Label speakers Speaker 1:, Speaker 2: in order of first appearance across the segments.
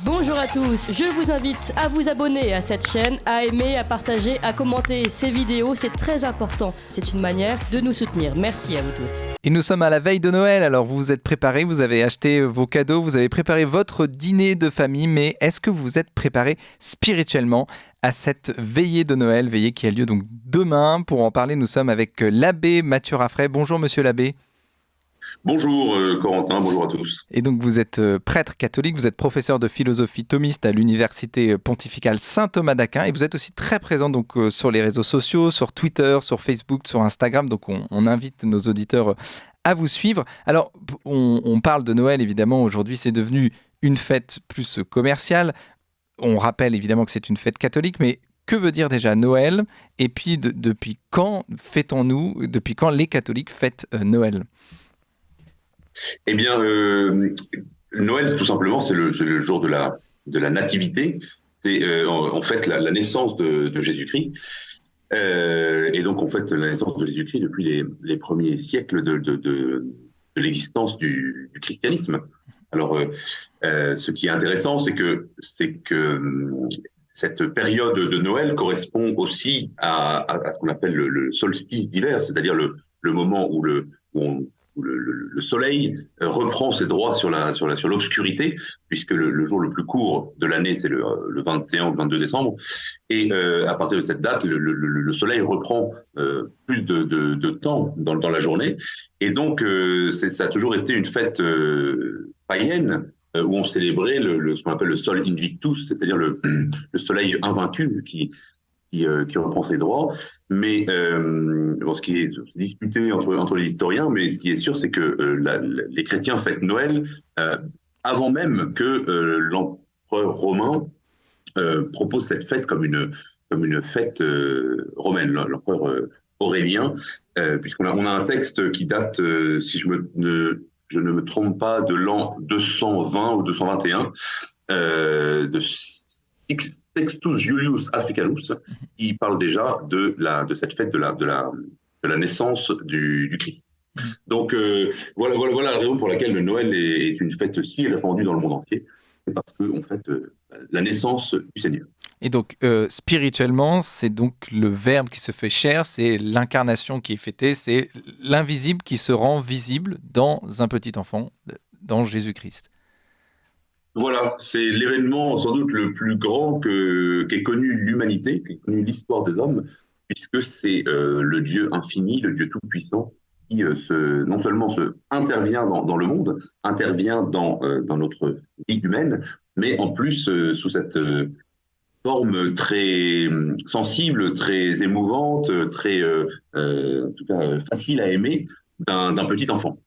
Speaker 1: Bonjour à tous, je vous invite à vous abonner à cette chaîne, à aimer, à partager, à commenter ces vidéos, c'est très important. C'est une manière de nous soutenir. Merci à vous tous.
Speaker 2: Et nous sommes à la veille de Noël, alors vous vous êtes préparés, vous avez acheté vos cadeaux, vous avez préparé votre dîner de famille, mais est-ce que vous êtes préparés spirituellement à cette veillée de Noël, veillée qui a lieu donc demain? Pour en parler, nous sommes avec l'abbé Mathieu Raffray. Bonjour monsieur l'abbé.
Speaker 3: Bonjour Corentin, bonjour à tous.
Speaker 2: Et donc vous êtes prêtre catholique, vous êtes professeur de philosophie thomiste à l'université pontificale Saint-Thomas d'Aquin et vous êtes aussi très présent donc sur les réseaux sociaux, sur Twitter, sur Facebook, sur Instagram. Donc on invite nos auditeurs à vous suivre. Alors on parle de Noël évidemment, aujourd'hui c'est devenu une fête plus commerciale. On rappelle évidemment que c'est une fête catholique, mais que veut dire déjà Noël? Et puis depuis quand fêtons-nous, depuis quand les catholiques fêtent Noël?
Speaker 3: Eh bien, Noël, tout simplement, c'est le jour de la nativité. C'est en fait la naissance de Jésus-Christ. Et donc, on fête la naissance de Jésus-Christ depuis les premiers siècles de l'existence du christianisme. Alors, ce qui est intéressant, c'est que cette période de Noël correspond aussi à ce qu'on appelle le solstice d'hiver, c'est-à-dire le moment où le soleil reprend ses droits sur l'obscurité, puisque le jour le plus court de l'année, c'est le 21 ou le 22 décembre. Et à partir de cette date, le soleil reprend plus de temps dans la journée. Et donc, ça a toujours été une fête païenne, où on célébrait ce qu'on appelle le sol invictus, c'est-à-dire le soleil invaincu qui reprend ses droits. Mais ce qui est discuté entre les historiens, mais ce qui est sûr, c'est que les chrétiens fêtent Noël avant même que l'empereur romain propose cette fête comme une fête romaine, l'empereur Aurélien, puisqu'on a un texte qui date, si je ne me trompe pas, de l'an 220 ou 221, de Sextus Julius Africanus, qui parle déjà de cette fête de la naissance du Christ. Donc voilà la raison pour laquelle le Noël est une fête si répandue dans le monde entier, c'est parce qu'on fête la naissance du Seigneur.
Speaker 2: Et donc, spirituellement, c'est donc le Verbe qui se fait chair, c'est l'incarnation qui est fêtée, c'est l'invisible qui se rend visible dans un petit enfant, dans Jésus-Christ.
Speaker 3: Voilà, c'est l'événement sans doute le plus grand qu'ait connu l'humanité, qu'ait connu l'histoire des hommes, puisque c'est le Dieu infini, le Dieu tout-puissant, qui non seulement intervient dans le monde, intervient dans notre vie humaine, mais en plus sous cette forme très sensible, très émouvante, très en tout cas facile à aimer d'un petit enfant.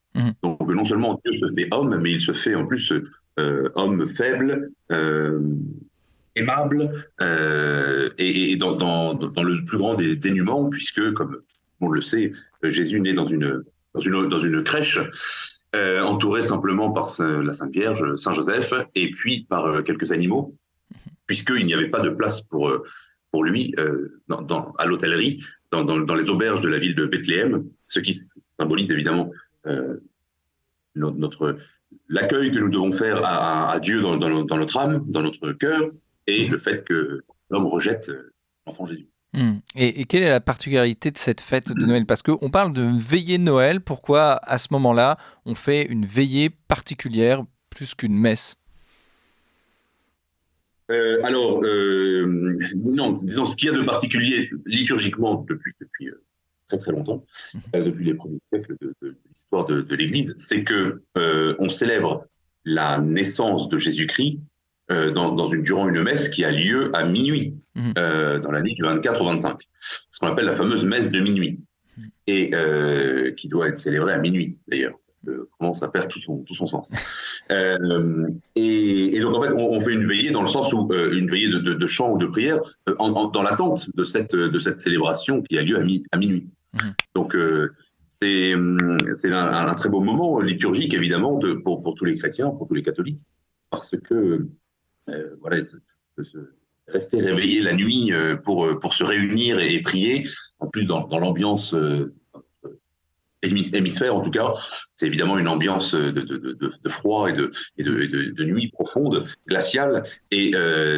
Speaker 3: Donc non seulement Dieu se fait homme, mais il se fait en plus homme faible, aimable, et dans le plus grand des dénûments, puisque, comme on le sait, Jésus naît dans une crèche, entouré simplement par la Sainte Vierge, Saint Joseph, et puis par quelques animaux, puisqu'il n'y avait pas de place pour lui à l'hôtellerie, dans les auberges de la ville de Bethléem, ce qui symbolise évidemment l'accueil que nous devons faire à Dieu dans notre âme, dans notre cœur, et le fait que l'homme rejette l'enfant Jésus.
Speaker 2: Et quelle est la particularité de cette fête de Noël? Parce qu'on parle de veillée de Noël, pourquoi à ce moment-là, on fait une veillée particulière plus qu'une messe?
Speaker 3: Non, disons, ce qu'il y a de particulier liturgiquement depuis très très longtemps, depuis les premiers siècles de l'histoire de l'Église, c'est que on célèbre la naissance de Jésus-Christ durant une messe qui a lieu à minuit, dans la nuit du 24 au 25, ce qu'on appelle la fameuse messe de minuit, et qui doit être célébrée à minuit d'ailleurs. Comment ça perd tout son sens. Et donc en fait, on fait une veillée dans le sens où une veillée de chant ou de prière dans l'attente de cette célébration qui a lieu à minuit. Donc c'est un très beau moment liturgique évidemment pour tous les chrétiens, pour tous les catholiques, parce que voilà, rester réveillé la nuit pour se réunir et prier, en plus dans l'ambiance hémisphère en tout cas, c'est évidemment une ambiance de froid et de nuit profonde, glaciale. Et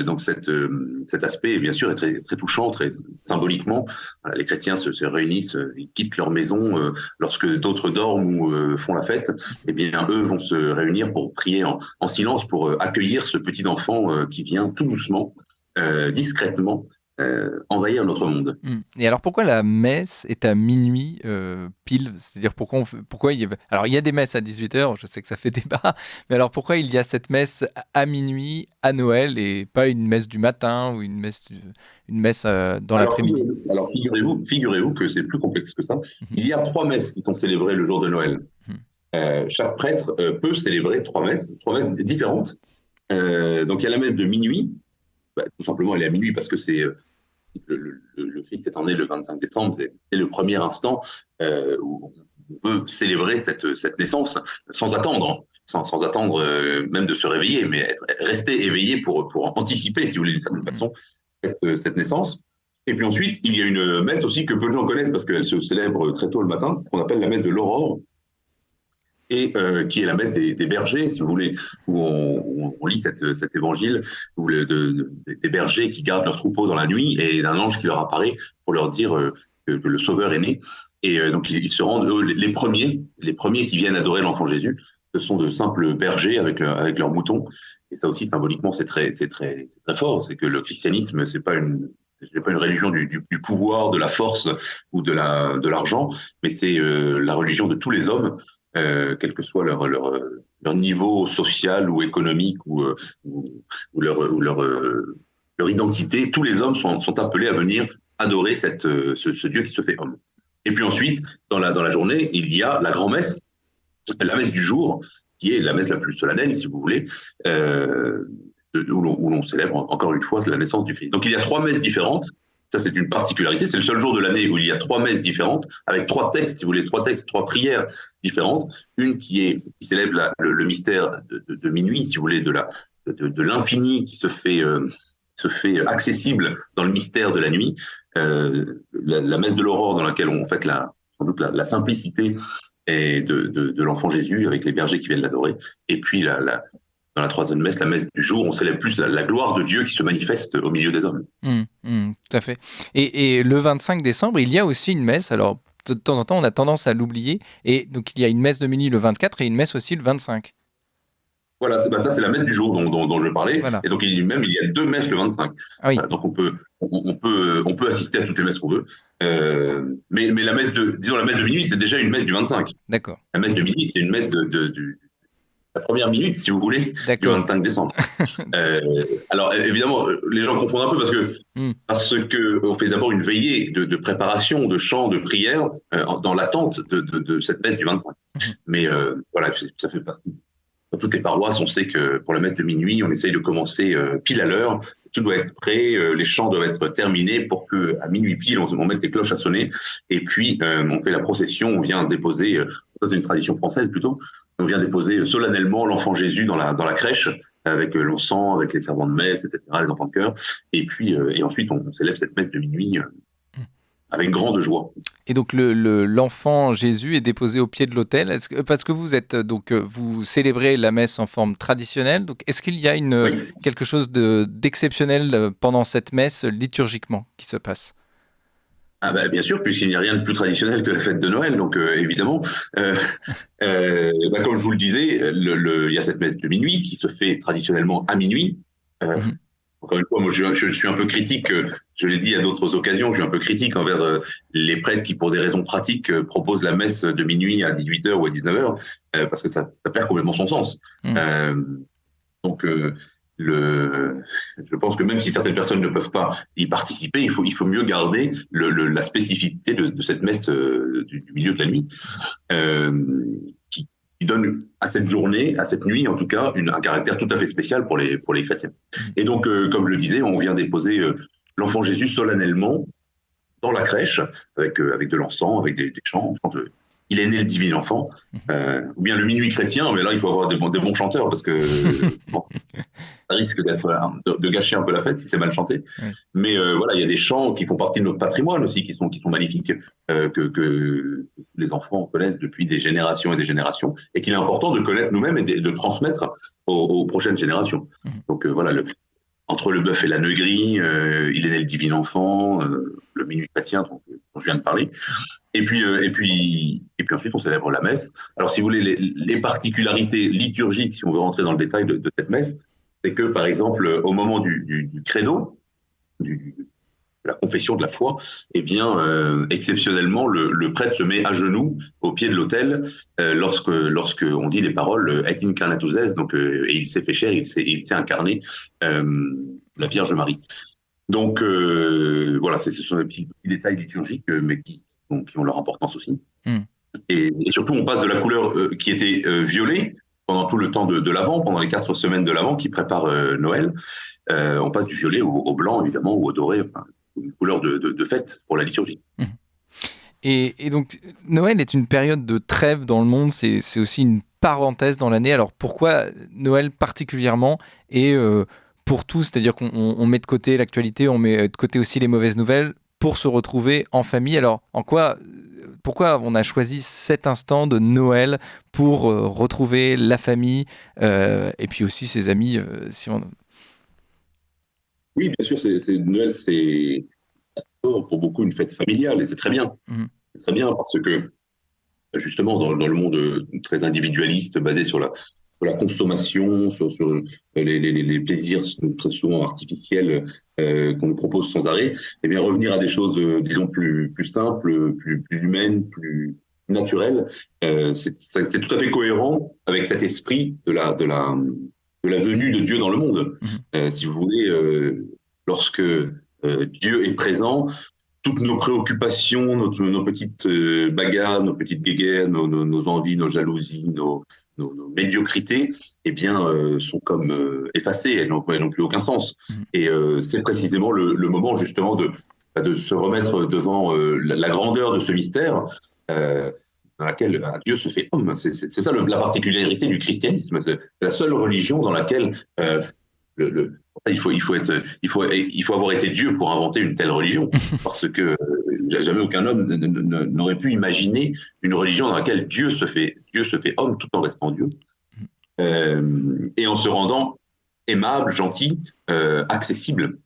Speaker 3: donc cet aspect, bien sûr, est très, très touchant, très symboliquement. Voilà, les chrétiens se réunissent, ils quittent leur maison lorsque d'autres dorment ou font la fête. Eh bien, eux vont se réunir pour prier en silence, pour accueillir ce petit enfant qui vient tout doucement, discrètement, envahir notre monde.
Speaker 2: Et alors pourquoi la messe est à minuit pile? C'est-à-dire pourquoi alors il y a des messes à 18h, je sais que ça fait débat, mais alors pourquoi il y a cette messe à minuit à Noël et pas une messe du matin ou une messe dans l'après-midi?
Speaker 3: Alors figurez-vous que c'est plus complexe que ça. Il y a 3 messes qui sont célébrées le jour de Noël. Chaque prêtre peut célébrer 3 messes différentes. Donc il y a la messe de minuit. Tout simplement, elle est à minuit parce que c'est le Christ étant né le 25 décembre, c'est le premier instant où on peut célébrer cette naissance sans attendre, même de se réveiller, mais rester éveillé pour anticiper, si vous voulez, d'une certaine façon, cette naissance. Et puis ensuite, il y a une messe aussi que peu de gens connaissent parce qu'elle se célèbre très tôt le matin, qu'on appelle la messe de l'aurore, et qui est la messe des bergers, si vous voulez, où on lit cet évangile où des bergers qui gardent leurs troupeaux dans la nuit et d'un ange qui leur apparaît pour leur dire que le Sauveur est né. Et donc ils se rendent, eux, les premiers qui viennent adorer l'enfant Jésus, ce sont de simples bergers avec leurs moutons. Et ça aussi, symboliquement, c'est très fort. C'est que le christianisme, c'est pas une religion du pouvoir, de la force ou de l'argent, mais c'est la religion de tous les hommes, quel que soit leur niveau social ou économique ou leur identité. Tous les hommes sont appelés à venir adorer ce Dieu qui se fait homme. Et puis ensuite, dans la journée, il y a la grand-messe, la messe du jour, qui est la messe la plus solennelle, si vous voulez, où l'on célèbre encore une fois la naissance du Christ. Donc il y a 3 messes différentes. Ça, c'est une particularité. C'est le seul jour de l'année où il y a 3 messes différentes, avec 3 textes, si vous voulez, 3 prières différentes. Une qui célèbre le mystère de minuit, si vous voulez, de l'infini qui se fait accessible dans le mystère de la nuit. La messe de l'aurore, dans laquelle on fête sans doute la simplicité et de l'enfant Jésus avec les bergers qui viennent l'adorer. Et puis dans la 3e messe, la messe du jour, on célèbre plus la gloire de Dieu qui se manifeste au milieu des hommes.
Speaker 2: Tout à fait. Et le 25 décembre, il y a aussi une messe. Alors, de temps en temps, on a tendance à l'oublier. Et donc, il y a une messe de minuit le 24 et une messe aussi le 25.
Speaker 3: Voilà, ça c'est la messe du jour dont je parlais. Voilà. Et donc il y a 2 messes le 25.
Speaker 2: Ah oui.
Speaker 3: Donc on peut assister à toutes les messes qu'on veut. Mais la messe de minuit, c'est déjà une messe du 25.
Speaker 2: D'accord.
Speaker 3: La messe de minuit, c'est une messe de la première minute, si vous voulez, du 25 décembre. Alors évidemment, les gens confondent un peu parce que on fait d'abord une veillée de préparation, de chant, de prière dans l'attente de cette messe du 25. Mais voilà, ça fait partie. Dans toutes les paroisses, on sait que pour la messe de minuit, on essaye de commencer pile à l'heure. Tout doit être prêt, les chants doivent être terminés pour qu'à minuit pile, on mette les cloches à sonner. Et puis, on fait la procession, on vient déposer, ça c'est une tradition française plutôt, on vient déposer solennellement l'enfant Jésus dans la crèche, avec l'encens, avec les servants de messe, etc., les enfants de chœur. Et puis, et ensuite, on célèbre cette messe de minuit avec grande joie.
Speaker 2: Et donc l'enfant Jésus est déposé au pied de l'autel. Parce que vous célébrez la messe en forme traditionnelle. Donc est-ce qu'il y a quelque chose d'exceptionnel pendant cette messe liturgiquement qui se passe?
Speaker 3: Bien sûr, puisqu'il n'y a rien de plus traditionnel que la fête de Noël, donc évidemment. Comme je vous le disais, il y a cette messe de minuit qui se fait traditionnellement à minuit. Encore une fois, moi, je suis un peu critique, je l'ai dit à d'autres occasions, je suis un peu critique envers les prêtres qui, pour des raisons pratiques, proposent la messe de minuit à 18h ou à 19h, parce que ça perd complètement son sens. Donc, je pense que même si certaines personnes ne peuvent pas y participer, il faut mieux garder la spécificité de cette messe du milieu de la nuit, qui donne à cette journée, à cette nuit en tout cas, un caractère tout à fait spécial pour les chrétiens. Et donc, comme je le disais, on vient déposer l'enfant Jésus solennellement dans la crèche, avec de l'encens, avec des chants. Il est né le divin enfant, ou bien le minuit chrétien, mais là il faut avoir des bons chanteurs, parce que ça risque de gâcher un peu la fête si c'est mal chanté. Mais voilà, il y a des chants qui font partie de notre patrimoine aussi, qui sont magnifiques, que les enfants connaissent depuis des générations et des générations, et qu'il est important de connaître nous-mêmes et de transmettre aux prochaines générations. Donc voilà, entre le bœuf et la negrie, il est né le divin enfant, le minuit chrétien dont je viens de parler. Et puis ensuite, on célèbre la messe. Alors, si vous voulez, les particularités liturgiques, si on veut rentrer dans le détail de cette messe, c'est que, par exemple, au moment du credo, de la confession de la foi, eh bien, exceptionnellement, le prêtre se met à genoux au pied de l'autel lorsque on dit les paroles et incarnatus est, donc et il s'est fait chair, il s'est incarné, la Vierge Marie. Donc voilà, ce sont des petits détails liturgiques, mais qui ont leur importance aussi. Et surtout, on passe de la couleur qui était violet pendant tout le temps de l'Avent, pendant les 4 semaines de l'Avent qui préparent Noël. On passe du violet au blanc, évidemment, ou au doré, enfin, une couleur de fête pour la liturgie.
Speaker 2: Et donc, Noël est une période de trêve dans le monde, c'est aussi une parenthèse dans l'année. Alors, pourquoi Noël particulièrement et pour tous, c'est-à-dire qu'on met de côté l'actualité, on met de côté aussi les mauvaises nouvelles pour se retrouver en famille. Alors, pourquoi on a choisi cet instant de Noël pour retrouver la famille et puis aussi ses amis
Speaker 3: Oui, bien sûr, Noël, c'est pour beaucoup une fête familiale et c'est très bien. C'est très bien parce que justement, dans le monde très individualiste, basé sur la consommation, sur les plaisirs très souvent artificiels qu'on nous propose sans arrêt, eh bien revenir à des choses, disons, plus simples, plus humaines, plus naturelles, c'est tout à fait cohérent avec cet esprit de la venue de Dieu dans le monde. Si vous voulez, lorsque Dieu est présent, toutes nos préoccupations, nos petites bagarres, nos petites guéguerres, nos envies, nos jalousies, nos médiocrités, eh bien, sont comme effacées, elles n'ont plus aucun sens. Et c'est précisément le moment justement de se remettre devant la grandeur de ce mystère dans laquelle Dieu se fait homme. C'est ça la particularité du christianisme. C'est la seule religion dans laquelle il faut avoir été Dieu pour inventer une telle religion, parce que jamais aucun homme n'aurait pu imaginer une religion dans laquelle Dieu se fait homme tout en restant Dieu, et en se rendant aimable, gentil, accessible.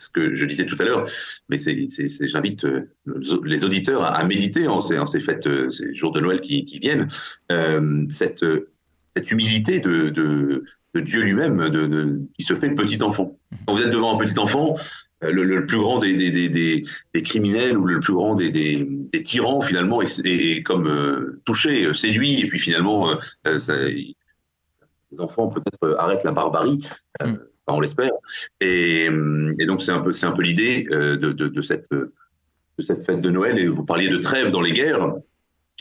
Speaker 3: Ce que je disais tout à l'heure, mais j'invite les auditeurs à méditer en ces fêtes, ces jours de Noël qui viennent, cette humilité de Dieu lui-même, qui se fait petit enfant. Quand vous êtes devant un petit enfant, le plus grand des criminels ou le plus grand des tyrans, finalement, est comme touché, séduit, et puis finalement, les enfants peut-être arrêtent la barbarie, on l'espère. Et donc, c'est un peu l'idée de cette fête de Noël. Et vous parliez de trêve dans les guerres.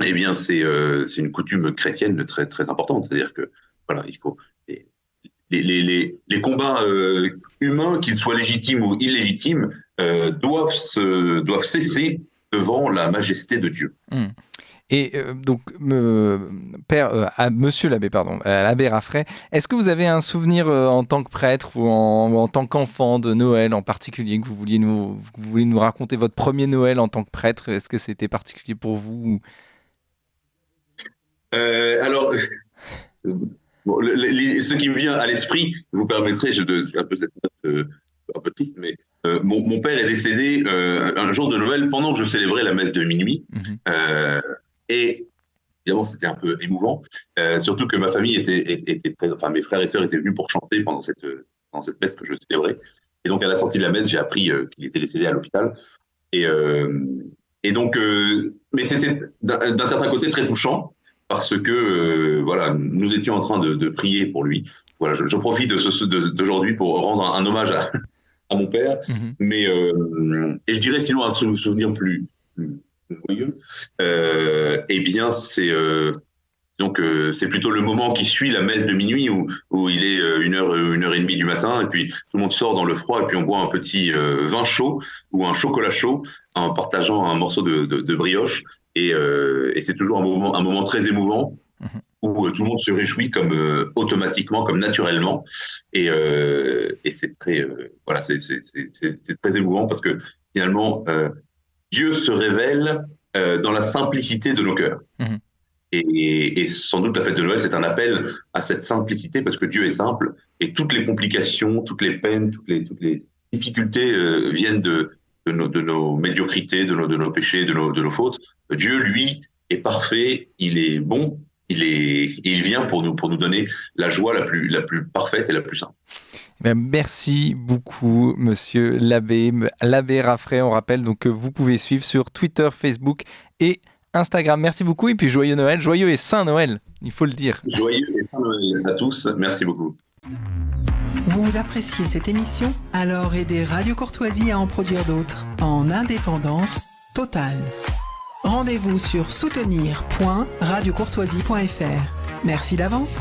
Speaker 3: Eh bien, c'est une coutume chrétienne très, très importante. C'est-à-dire que, voilà, il faut. Les combats humains, qu'ils soient légitimes ou illégitimes, doivent cesser devant la majesté de Dieu.
Speaker 2: Et donc, monsieur l'abbé, l'abbé Raffray, est-ce que vous avez un souvenir en tant que prêtre ou en tant qu'enfant de Noël en particulier, que vous voulez nous raconter votre premier Noël en tant que prêtre? Est-ce que c'était particulier pour vous?
Speaker 3: Alors, ce qui me vient à l'esprit, vous permettrez, c'est un peu cette note un peu triste, mais mon père est décédé un jour de Noël pendant que je célébrais la messe de minuit. Et évidemment, c'était un peu émouvant, surtout que ma famille mes frères et sœurs étaient venus pour chanter pendant cette messe que je célébrais. Et donc, à la sortie de la messe, j'ai appris qu'il était décédé à l'hôpital. Et donc, mais c'était d'un certain côté très touchant, parce que voilà, nous étions en train de prier pour lui. Voilà, je profite d'aujourd'hui pour rendre un hommage à mon père. Mais et je dirais sinon un souvenir plus joyeux, eh bien c'est plutôt le moment qui suit la messe de minuit où il est 1h30 du matin, et puis tout le monde sort dans le froid, et puis on boit un petit vin chaud ou un chocolat chaud en partageant un morceau de brioche, et c'est toujours un moment très émouvant où tout le monde se réjouit comme automatiquement, comme naturellement, et c'est très voilà, c'est très émouvant, parce que finalement Dieu se révèle dans la simplicité de nos cœurs. Et sans doute la fête de Noël, c'est un appel à cette simplicité parce que Dieu est simple et toutes les complications, toutes les peines, toutes les difficultés viennent de nos médiocrités, de nos péchés, de nos fautes. Dieu, lui, est parfait, il est bon, il vient pour nous donner la joie la plus parfaite et la plus simple.
Speaker 2: Merci beaucoup, monsieur l'abbé Raffray. On rappelle donc que vous pouvez suivre sur Twitter, Facebook et Instagram. Merci beaucoup et puis joyeux Noël, joyeux et saint Noël, il faut le dire.
Speaker 3: Joyeux et saint Noël à tous, merci beaucoup.
Speaker 4: Vous appréciez cette émission? Alors aidez Radio Courtoisie à en produire d'autres en indépendance totale. Rendez-vous sur soutenir.radiocourtoisie.fr. Merci d'avance.